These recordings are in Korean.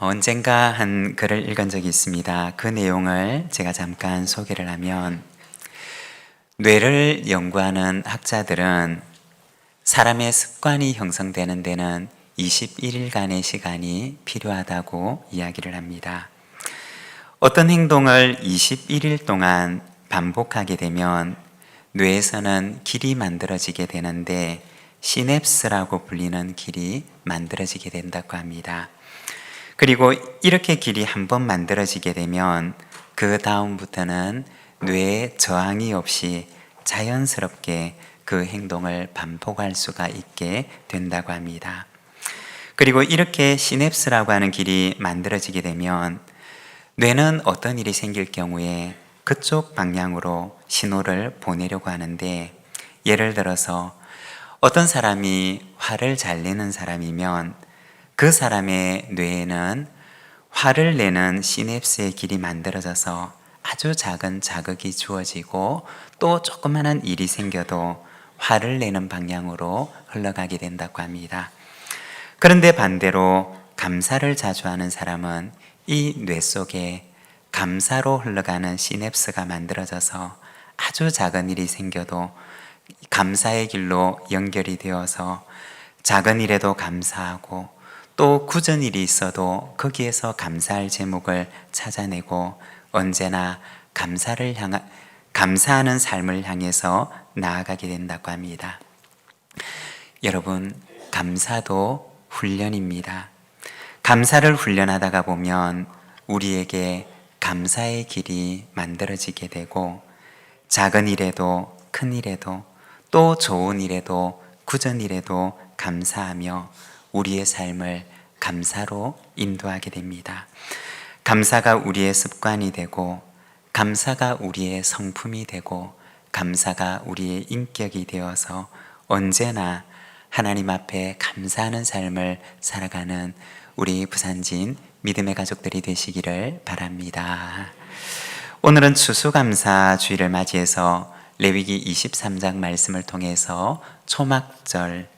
언젠가 한 글을 읽은 적이 있습니다. 그 내용을 제가 잠깐 소개를 하면, 뇌를 연구하는 학자들은 사람의 습관이 형성되는 데는 21일간의 시간이 필요하다고 이야기를 합니다. 어떤 행동을 21일 동안 반복하게 되면 뇌에서는 길이 만들어지게 되는데, 시냅스라고 불리는 길이 만들어지게 된다고 합니다. 그리고 이렇게 길이 한번 만들어지게 되면 그 다음부터는 뇌에 저항이 없이 자연스럽게 그 행동을 반복할 수가 있게 된다고 합니다. 그리고 이렇게 시냅스라고 하는 길이 만들어지게 되면 뇌는 어떤 일이 생길 경우에 그쪽 방향으로 신호를 보내려고 하는데, 예를 들어서 어떤 사람이 화를 잘 내는 사람이면 그 사람의 뇌에는 화를 내는 시냅스의 길이 만들어져서 아주 작은 자극이 주어지고, 또 조그마한 일이 생겨도 화를 내는 방향으로 흘러가게 된다고 합니다. 그런데 반대로 감사를 자주 하는 사람은 이 뇌 속에 감사로 흘러가는 시냅스가 만들어져서 아주 작은 일이 생겨도 감사의 길로 연결이 되어서 작은 일에도 감사하고, 또 굳은 일이 있어도 거기에서 감사할 제목을 찾아내고 언제나 감사하는 삶을 향해서 나아가게 된다고 합니다. 여러분, 감사도 훈련입니다. 감사를 훈련하다가 보면 우리에게 감사의 길이 만들어지게 되고, 작은 일에도 큰 일에도 또 좋은 일에도 굳은 일에도 감사하며 우리의 삶을 감사로 인도하게 됩니다. 감사가 우리의 습관이 되고, 감사가 우리의 성품이 되고, 감사가 우리의 인격이 되어서 언제나 하나님 앞에 감사하는 삶을 살아가는 우리 부산진 믿음의 가족들이 되시기를 바랍니다. 오늘은 추수감사 주일을 맞이해서 레위기 23장 말씀을 통해서 초막절,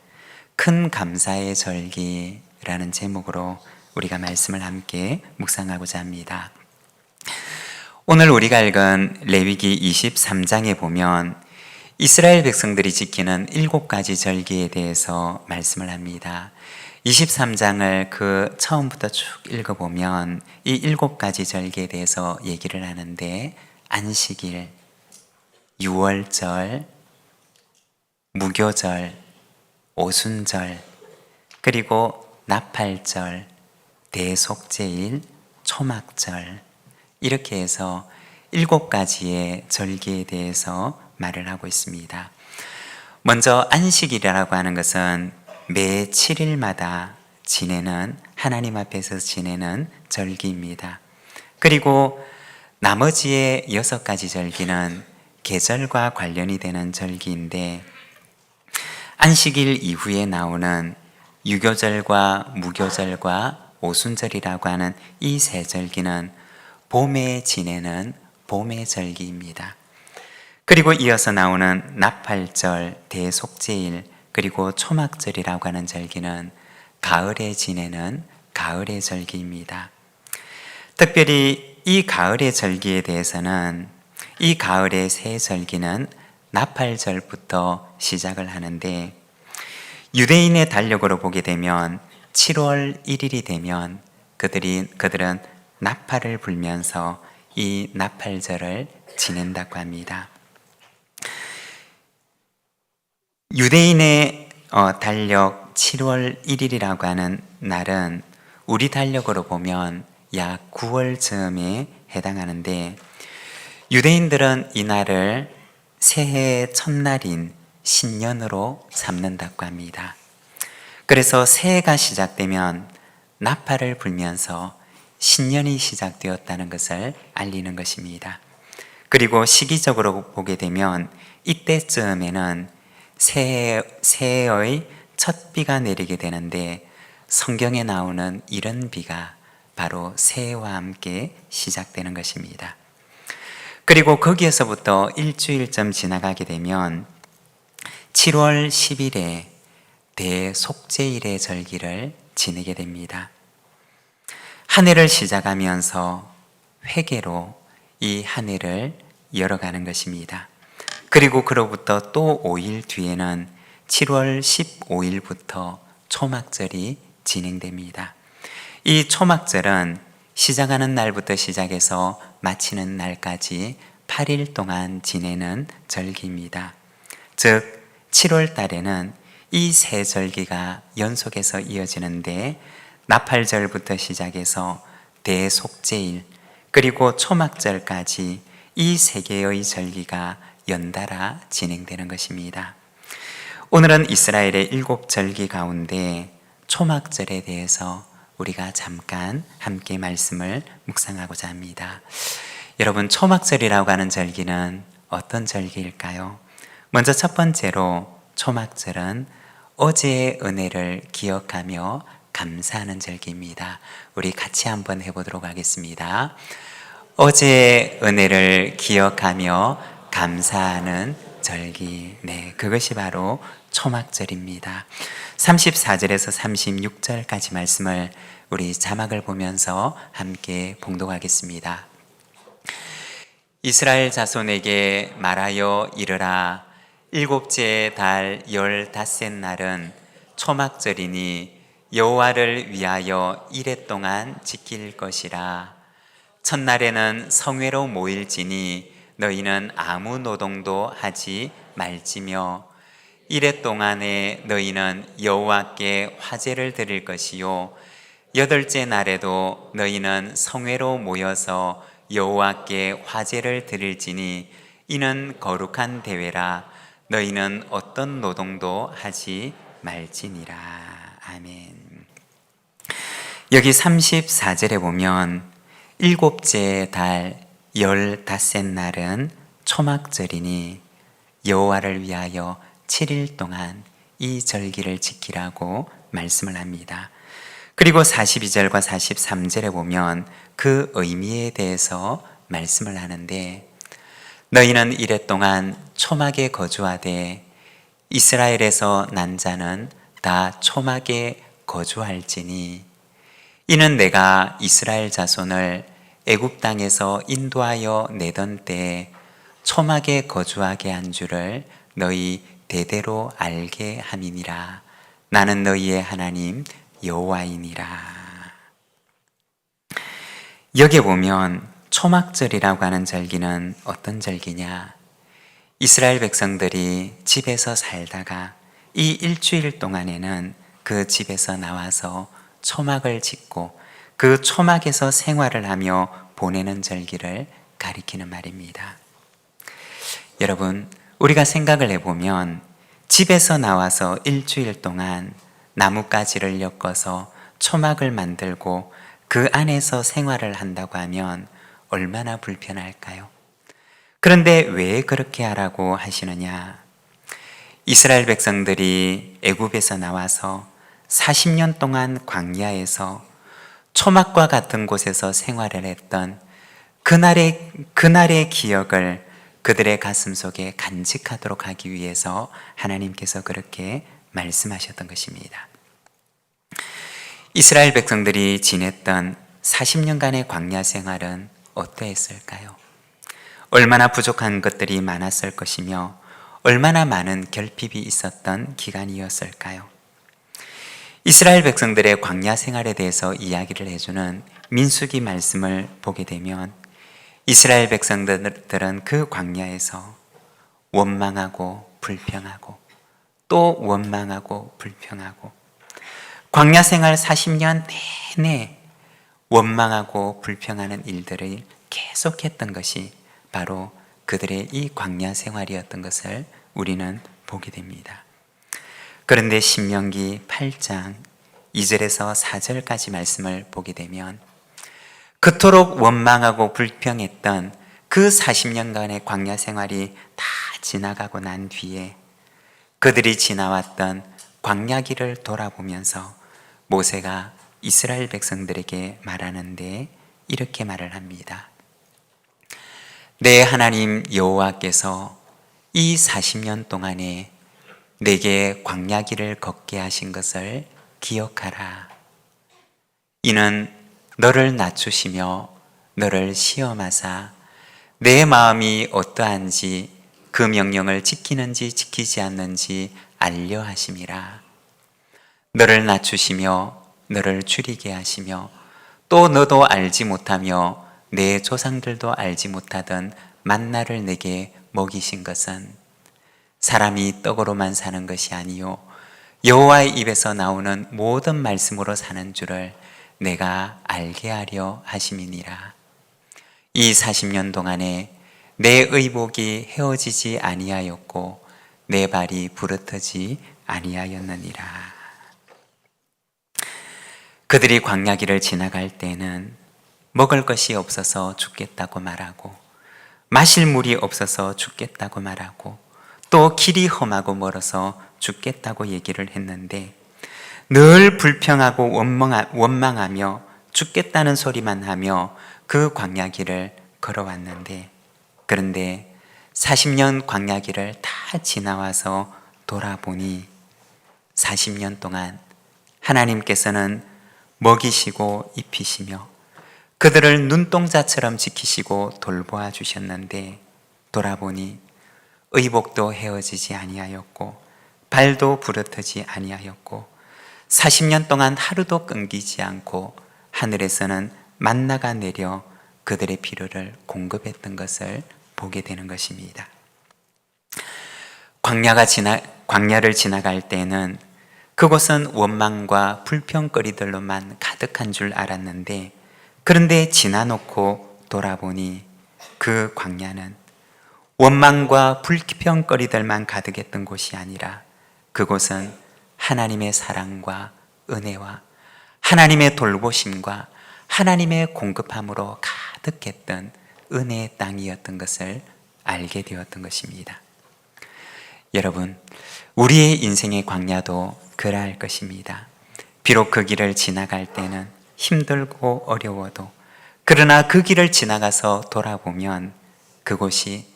큰 감사의 절기라는 제목으로 우리가 말씀을 함께 묵상하고자 합니다. 오늘 우리가 읽은 레위기 23장에 보면 이스라엘 백성들이 지키는 7가지 절기에 대해서 말씀을 합니다. 23장을 그 처음부터 쭉 읽어보면 이 7가지 절기에 대해서 얘기를 하는데, 안식일, 유월절, 무교절, 오순절, 그리고 나팔절, 대속제일, 초막절, 이렇게 해서 7가지의 절기에 대해서 말을 하고 있습니다. 먼저 안식일이라고 하는 것은 매 7일마다 지내는, 하나님 앞에서 지내는 절기입니다. 그리고 나머지의 6가지 절기는 계절과 관련이 되는 절기인데, 안식일 이후에 나오는 유교절과 무교절과 오순절이라고 하는 이 세 절기는 봄에 지내는 봄의 절기입니다. 그리고 이어서 나오는 나팔절, 대속제일, 그리고 초막절이라고 하는 절기는 가을에 지내는 가을의 절기입니다. 특별히 이 가을의 절기에 대해서는, 이 가을의 새 절기는 나팔절부터 시작을 하는데, 유대인의 달력으로 보게 되면 7월 1일이 되면 그들은 나팔을 불면서 이 나팔절을 지낸다고 합니다. 유대인의 달력 7월 1일이라고 하는 날은 우리 달력으로 보면 약 9월 즈음에 해당하는데, 유대인들은 이 날을 새해의 첫날인 신년으로 삼는다고 합니다. 그래서 새해가 시작되면 나팔을 불면서 신년이 시작되었다는 것을 알리는 것입니다. 그리고 시기적으로 보게 되면 이때쯤에는 새해의 첫 비가 내리게 되는데, 성경에 나오는 이런 비가 바로 새해와 함께 시작되는 것입니다. 그리고 거기에서부터 일주일쯤 지나가게 되면 7월 10일에 대속제일의 절기를 지내게 됩니다. 한 해를 시작하면서 회개로 이 한 해를 열어가는 것입니다. 그리고 그로부터 또 5일 뒤에는 7월 15일부터 초막절이 진행됩니다. 이 초막절은 시작하는 날부터 시작해서 마치는 날까지 8일 동안 지내는 절기입니다. 즉 7월 달에는 이 세 절기가 연속해서 이어지는데 나팔절부터 시작해서 대속죄일 그리고 초막절까지 이 세 개의 절기가 연달아 진행되는 것입니다. 오늘은 이스라엘의 7절기 가운데 초막절에 대해서 우리가 잠깐 함께 말씀을 묵상하고자 합니다. 여러분, 초막절이라고 하는 절기는 어떤 절기일까요? 먼저 첫 번째로 초막절은 어제의 은혜를 기억하며 감사하는 절기입니다. 우리 같이 한번 해보도록 하겠습니다. 어제의 은혜를 기억하며 감사하는 절기. 네, 그것이 바로 초막절입니다. 34절에서 36절까지 말씀을 우리 자막을 보면서 함께 봉독하겠습니다. 이스라엘 자손에게 말하여 이르라. 일곱째 달 15째 날은 초막절이니 여호와를 위하여 이레 동안 지킬 것이라. 첫날에는 성회로 모일지니 너희는 아무 노동도 하지 말지며 이레 동안에 너희는 여호와께 화제를 드릴 것이요 여덟째 날에도 너희는 성회로 모여서 여호와께 화제를 드릴지니 이는 거룩한 대회라. 너희는 어떤 노동도 하지 말지니라. 아멘. 여기 34절에 보면 일곱째 달 15째 날은 초막절이니 여호와를 위하여 7일 동안 이 절기를 지키라고 말씀을 합니다. 그리고 42절과 43절에 보면 그 의미에 대해서 말씀을 하는데 너희는 이레 동안 초막에 거주하되 이스라엘에서 난 자는 다 초막에 거주할지니 이는 내가 이스라엘 자손을 애굽 땅에서 인도하여 내던 때에 초막에 거주하게 한 줄을 너희 대대로 알게 함이니라. 나는 너희의 하나님 여호와이니라. 여기에 보면 초막절이라고 하는 절기는 어떤 절기냐? 이스라엘 백성들이 집에서 살다가 이 일주일 동안에는 그 집에서 나와서 초막을 짓고 그 초막에서 생활을 하며 보내는 절기를 가리키는 말입니다. 여러분, 우리가 생각을 해보면 집에서 나와서 일주일 동안 나뭇가지를 엮어서 초막을 만들고 그 안에서 생활을 한다고 하면 얼마나 불편할까요? 그런데 왜 그렇게 하라고 하시느냐? 이스라엘 백성들이 애굽에서 나와서 40년 동안 광야에서 초막과 같은 곳에서 생활을 했던 그날의 기억을 그들의 가슴 속에 간직하도록 하기 위해서 하나님께서 그렇게 말씀하셨던 것입니다. 이스라엘 백성들이 지냈던 40년간의 광야 생활은 어떠했을까요? 얼마나 부족한 것들이 많았을 것이며 얼마나 많은 결핍이 있었던 기간이었을까요? 이스라엘 백성들의 광야 생활에 대해서 이야기를 해주는 민수기 말씀을 보게 되면 이스라엘 백성들은 그 광야에서 원망하고 불평하고 또 원망하고 불평하고 광야 생활 40년 내내 원망하고 불평하는 일들을 계속했던 것이 바로 그들의 이 광야 생활이었던 것을 우리는 보게 됩니다. 그런데 신명기 8장 2절에서 4절까지 말씀을 보게 되면 그토록 원망하고 불평했던 그 40년간의 광야 생활이 다 지나가고 난 뒤에 그들이 지나왔던 광야길을 돌아보면서 모세가 이스라엘 백성들에게 말하는데 이렇게 말을 합니다. 내 하나님 여호와께서 이 40년 동안에 내게 광야길을 걷게 하신 것을 기억하라. 이는 너를 낮추시며 너를 시험하사 내 마음이 어떠한지 그 명령을 지키는지 지키지 않는지 알려 하심이라. 너를 낮추시며 너를 줄이게 하시며 또 너도 알지 못하며 내 조상들도 알지 못하던 만나를 내게 먹이신 것은 사람이 떡으로만 사는 것이 아니요 여호와의 입에서 나오는 모든 말씀으로 사는 줄을 내가 알게 하려 하심이니라. 이 40년 동안에 내 의복이 헤어지지 아니하였고 내 발이 부르트지 아니하였느니라. 그들이 광야길을 지나갈 때는 먹을 것이 없어서 죽겠다고 말하고 마실 물이 없어서 죽겠다고 말하고 또 길이 험하고 멀어서 죽겠다고 얘기를 했는데 늘 불평하고 원망하며 죽겠다는 소리만 하며 그 광야길을 걸어왔는데, 그런데 40년 광야길을 다 지나와서 돌아보니 40년 동안 하나님께서는 먹이시고 입히시며 그들을 눈동자처럼 지키시고 돌보아 주셨는데, 돌아보니 의복도 헤어지지 아니하였고 발도 부르트지 아니하였고 40년 동안 하루도 끊기지 않고 하늘에서는 만나가 내려 그들의 필요를 공급했던 것을 보게 되는 것입니다. 광야를 지나갈 때는 그곳은 원망과 불평거리들로만 가득한 줄 알았는데, 그런데 지나놓고 돌아보니 그 광야는 원망과 불평거리들만 가득했던 곳이 아니라 그곳은 하나님의 사랑과 은혜와 하나님의 돌보심과 하나님의 공급함으로 가득했던 은혜의 땅이었던 것을 알게 되었던 것입니다. 여러분, 우리의 인생의 광야도 그러할 것입니다. 비록 그 길을 지나갈 때는 힘들고 어려워도, 그러나 그 길을 지나가서 돌아보면 그곳이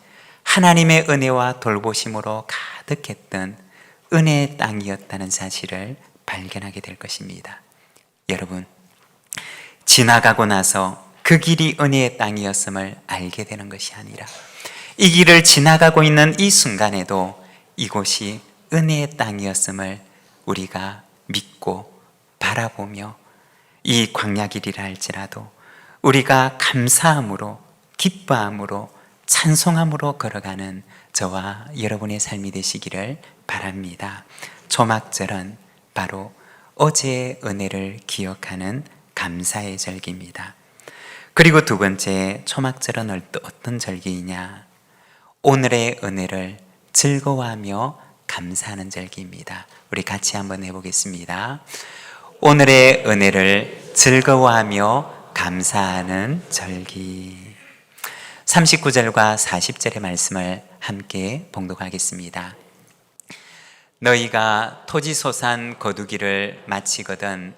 하나님의 은혜와 돌보심으로 가득했던 은혜의 땅이었다는 사실을 발견하게 될 것입니다. 여러분, 지나가고 나서 그 길이 은혜의 땅이었음을 알게 되는 것이 아니라 이 길을 지나가고 있는 이 순간에도 이곳이 은혜의 땅이었음을 우리가 믿고 바라보며 이 광야길이라 할지라도 우리가 감사함으로, 기뻐함으로, 찬송함으로 걸어가는 저와 여러분의 삶이 되시기를 바랍니다. 초막절은 바로 어제의 은혜를 기억하는 감사의 절기입니다. 그리고 두 번째, 초막절은 어떤 절기이냐? 오늘의 은혜를 즐거워하며 감사하는 절기입니다. 우리 같이 한번 해보겠습니다. 오늘의 은혜를 즐거워하며 감사하는 절기. 39절과 40절의 말씀을 함께 봉독하겠습니다. 너희가 토지소산 거두기를 마치거든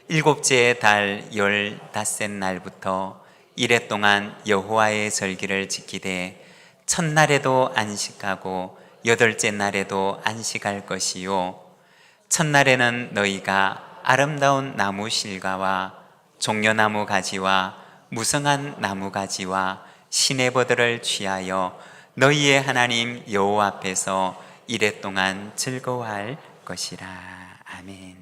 7째 달 15째 날부터 이래 동안 여호와의 절기를 지키되 첫날에도 안식하고 8째 날에도 안식할 것이요, 첫날에는 너희가 아름다운 나무 실과와 종려나무 가지와 무성한 나무 가지와 시내버들을 취하여 너희의 하나님 여호와 앞에서 이래 동안 즐거워할 것이라. 아멘.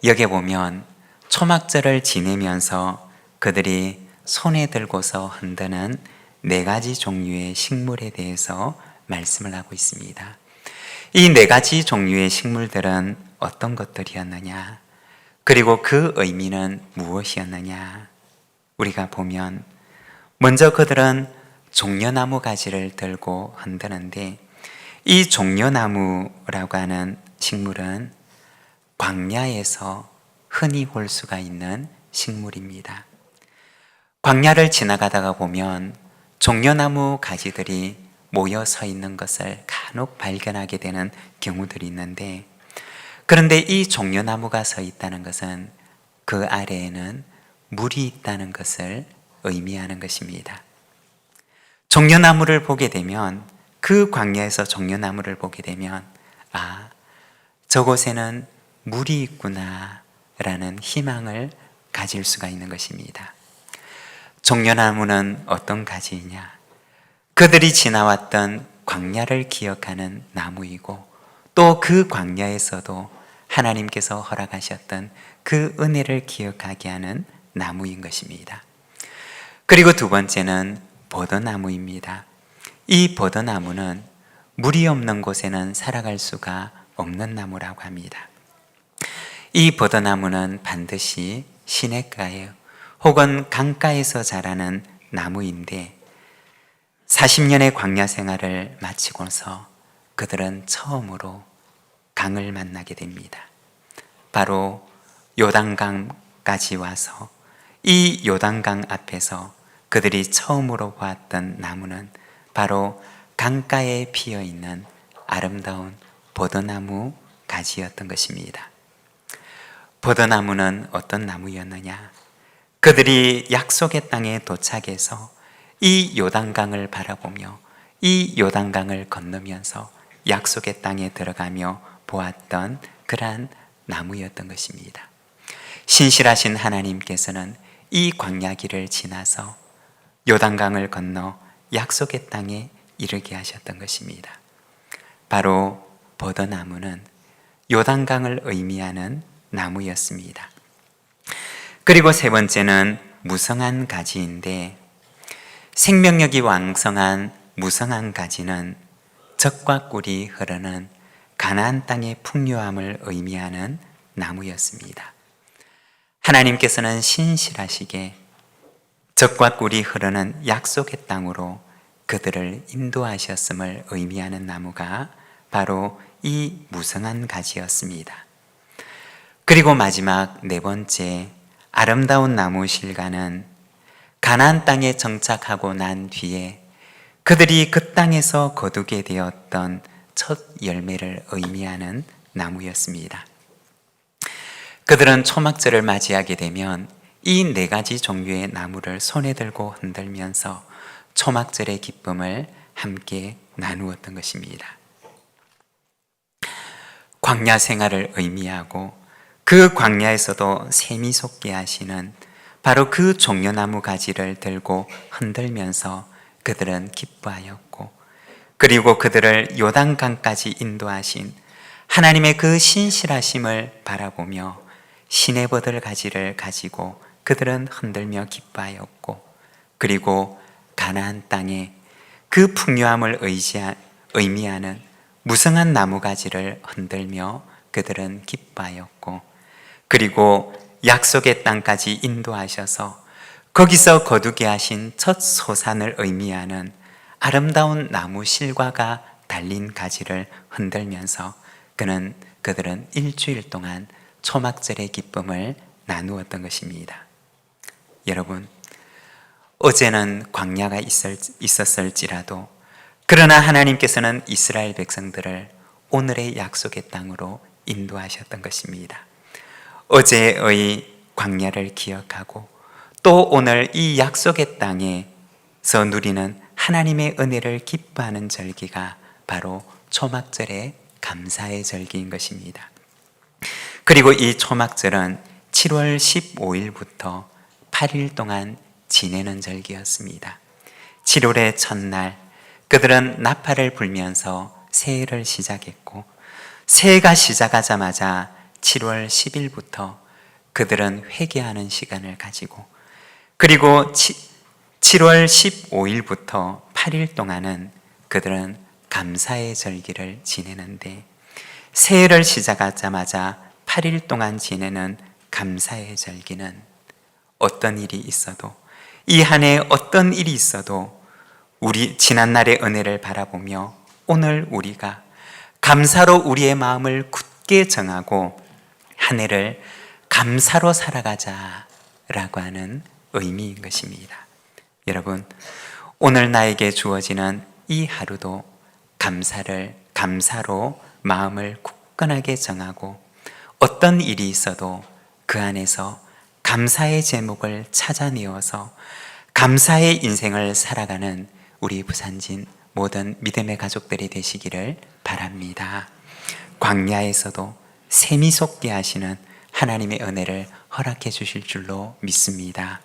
여기 보면 초막절을 지내면서 그들이 손에 들고서 흔드는 4가지 종류의 식물에 대해서 말씀을 하고 있습니다. 이 4가지 종류의 식물들은 어떤 것들이었느냐, 그리고 그 의미는 무엇이었느냐. 우리가 보면 먼저 그들은 종려나무 가지를 들고 흔드는데, 이 종려나무라고 하는 식물은 광야에서 흔히 볼 수가 있는 식물입니다. 광야를 지나가다가 보면 종려나무 가지들이 모여 서 있는 것을 간혹 발견하게 되는 경우들이 있는데, 그런데 이 종려나무가 서 있다는 것은 그 아래에는 물이 있다는 것을 의미하는 것입니다. 종려나무를 보게 되면, 그 광야에서 종려나무를 보게 되면, 아, 저곳에는 물이 있구나 라는 희망을 가질 수가 있는 것입니다. 종려나무는 어떤 가지이냐? 그들이 지나왔던 광야를 기억하는 나무이고 또 그 광야에서도 하나님께서 허락하셨던 그 은혜를 기억하게 하는 나무인 것입니다. 그리고 두 번째는 버드나무입니다. 이 버드나무는 물이 없는 곳에는 살아갈 수가 없는 나무라고 합니다. 이 버드나무는 반드시 시냇가에 혹은 강가에서 자라는 나무인데 40년의 광야 생활을 마치고서 그들은 처음으로 강을 만나게 됩니다. 바로 요단강까지 와서 이 요단강 앞에서 그들이 처음으로 보았던 나무는 바로 강가에 피어있는 아름다운 버드나무 가지였던 것입니다. 버드나무는 어떤 나무였느냐? 그들이 약속의 땅에 도착해서 이 요단강을 바라보며 이 요단강을 건너면서 약속의 땅에 들어가며 보았던 그러한 나무였던 것입니다. 신실하신 하나님께서는 이 광야길을 지나서 요단강을 건너 약속의 땅에 이르게 하셨던 것입니다. 바로 버드나무는 요단강을 의미하는 나무였습니다. 그리고 세 번째는 무성한 가지인데 생명력이 왕성한 무성한 가지는 젖과 꿀이 흐르는 가나안 땅의 풍요함을 의미하는 나무였습니다. 하나님께서는 신실하시게 젖과 꿀이 흐르는 약속의 땅으로 그들을 인도하셨음을 의미하는 나무가 바로 이 무성한 가지였습니다. 그리고 마지막 네 번째 아름다운 나무 실과는 가나안 땅에 정착하고 난 뒤에 그들이 그 땅에서 거두게 되었던 첫 열매를 의미하는 나무였습니다. 그들은 초막절을 맞이하게 되면 이 네 가지 종류의 나무를 손에 들고 흔들면서 초막절의 기쁨을 함께 나누었던 것입니다. 광야 생활을 의미하고 그 광야에서도 샘이 솟게 하시는 바로 그 종려나무 가지를 들고 흔들면서 그들은 기뻐하였고 그리고 그들을 요단강까지 인도하신 하나님의 그 신실하심을 바라보며 시내버들 가지를 가지고 그들은 흔들며 기뻐하였고 그리고 가나안 땅에 그 풍요함을 의미하는 무성한 나무가지를 흔들며 그들은 기뻐하였고 그리고 약속의 땅까지 인도하셔서 거기서 거두게 하신 첫 소산을 의미하는 아름다운 나무 실과가 달린 가지를 흔들면서 그들은 일주일 동안 초막절의 기쁨을 나누었던 것입니다. 여러분, 어제는 광야가 있었을지라도 그러나 하나님께서는 이스라엘 백성들을 오늘의 약속의 땅으로 인도하셨던 것입니다. 어제의 광야를 기억하고 또 오늘 이 약속의 땅에서 누리는 하나님의 은혜를 기뻐하는 절기가 바로 초막절의 감사의 절기인 것입니다. 그리고 이 초막절은 7월 15일부터 8일 동안 지내는 절기였습니다. 7월의 첫날 그들은 나팔을 불면서 새해를 시작했고 새해가 시작하자마자 7월 10일부터 그들은 회개하는 시간을 가지고 그리고 7월 15일부터 8일 동안은 그들은 감사의 절기를 지내는데 새해를 시작하자마자 8일 동안 지내는 감사의 절기는 어떤 일이 있어도 이 한 해 어떤 일이 있어도 우리 지난날의 은혜를 바라보며 오늘 우리가 감사로 우리의 마음을 굳게 정하고 한 해를 감사로 살아가자라고 하는 의미인 것입니다. 여러분, 오늘 나에게 주어지는 이 하루도 감사로 마음을 굳건하게 정하고 어떤 일이 있어도 그 안에서 감사의 제목을 찾아내어서 감사의 인생을 살아가는 우리 부산진 모든 믿음의 가족들이 되시기를 바랍니다. 광야에서도 샘이 솟게 하시는 하나님의 은혜를 허락해 주실 줄로 믿습니다.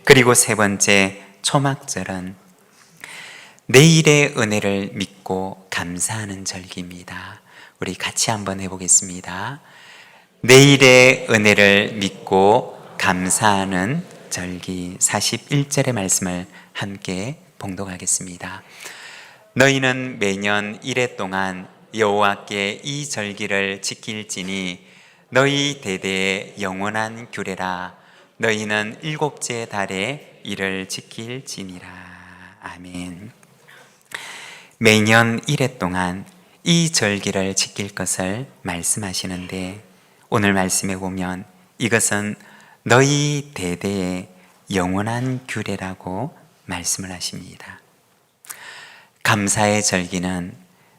그리고 세 번째 초막절은 내일의 은혜를 믿고 감사하는 절기입니다. 우리 같이 한번 해보겠습니다. 내일의 은혜를 믿고 감사하는 절기 41절의 말씀을 함께 봉독하겠습니다. 너희는 매년 이래 동안 여호와께 이 절기를 지킬지니 너희 대대의 영원한 규례라. 너희는 일곱째 달에 이를 지킬지니라. 아멘. 매년 이래 동안 이 절기를 지킬 것을 말씀하시는데 오늘 말씀에 보면 이것은 너희 대대의 영원한 규례라고 말씀을 하십니다. 감사의 절기는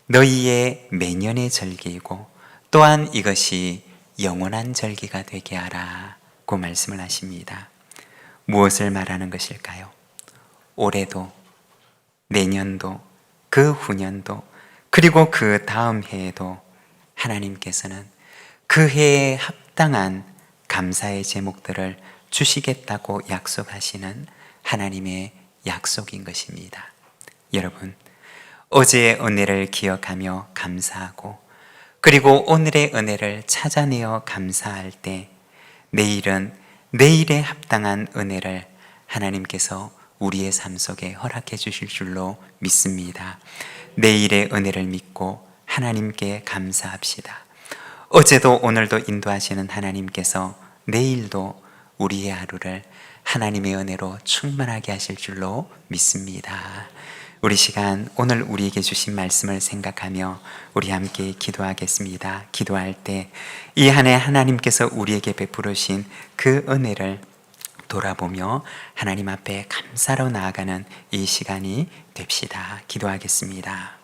너희의 매년의 절기이고 또한 이것이 영원한 절기가 되게 하라고 말씀을 하십니다. 무엇을 말하는 것일까요? 올해도, 내년도, 그 후년도, 그리고 그 다음 해에도 하나님께서는 그 해에 합당한 감사의 제목들을 주시겠다고 약속하시는 하나님의 약속인 것입니다. 여러분, 어제의 은혜를 기억하며 감사하고 그리고 오늘의 은혜를 찾아내어 감사할 때 내일은 내일에 합당한 은혜를 하나님께서 우리의 삶 속에 허락해 주실 줄로 믿습니다. 내일의 은혜를 믿고 하나님께 감사합시다. 어제도 오늘도 인도하시는 하나님께서 내일도 우리의 하루를 하나님의 은혜로 충만하게 하실 줄로 믿습니다. 우리 시간 오늘 우리에게 주신 말씀을 생각하며 우리 함께 기도하겠습니다. 기도할 때 이 한 해 하나님께서 우리에게 베풀으신 그 은혜를 돌아보며 하나님 앞에 감사로 나아가는 이 시간이 됩시다. 기도하겠습니다.